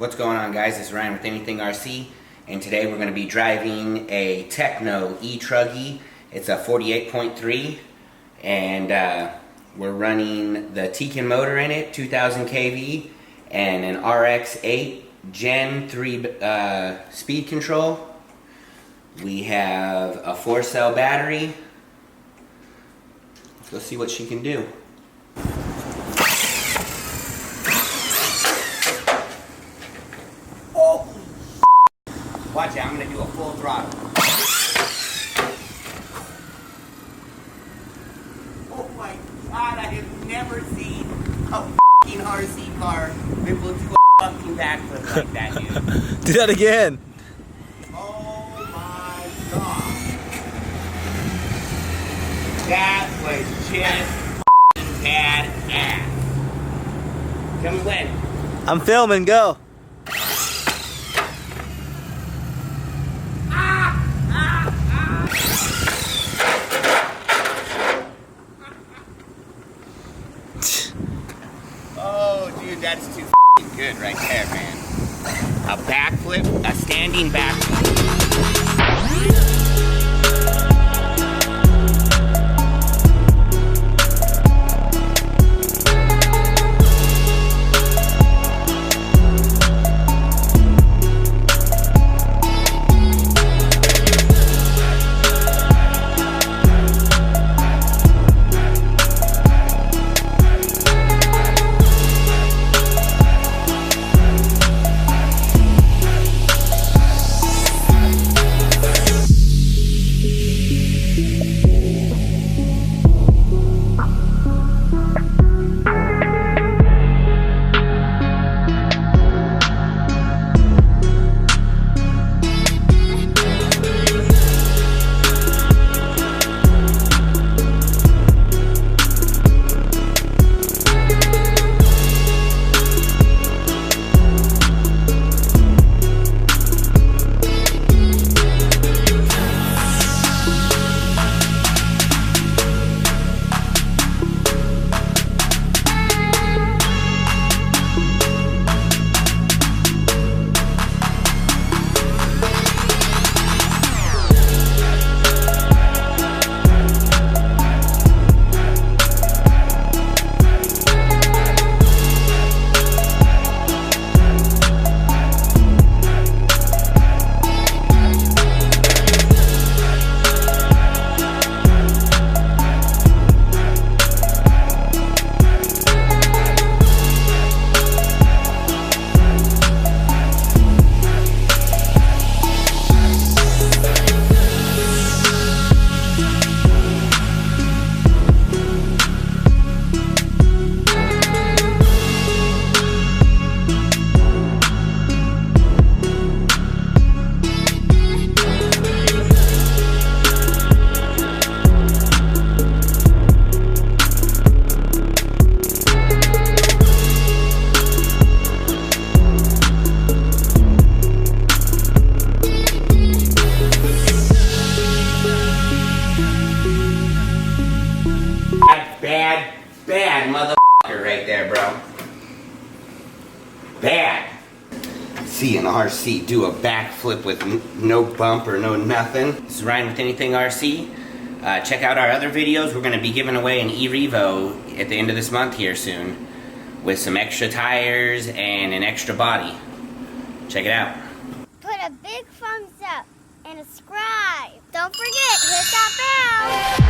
What's going on, guys? This is Ryan with Anything RC, and today we're going to be driving a Tekno E-Truggy. It's a 48.3, and we're running the Tekno motor in it, 2000 kV, and an RX-8 Gen 3 speed control. We have a 4-cell battery. Let's go see what she can do. Watch it, I'm going to do a full throttle. Oh my god, I have never seen a fucking RC car that will do a fucking backflip like that, dude. Do that again. Oh my god. That was just fucking badass. Tell me when. I'm filming, go. Oh, dude, that's too good right there, man. A backflip, a standing backflip. Bad motherfucker right there, bro. Bad. See an RC do a backflip with no bump or no nothing. This is Ryan with Anything RC. Check out our other videos. We're going to be giving away an E-Revo at the end of this month here soon, with some extra tires and an extra body. Check it out. Put a big thumbs up and subscribe. Don't forget, hit that bell.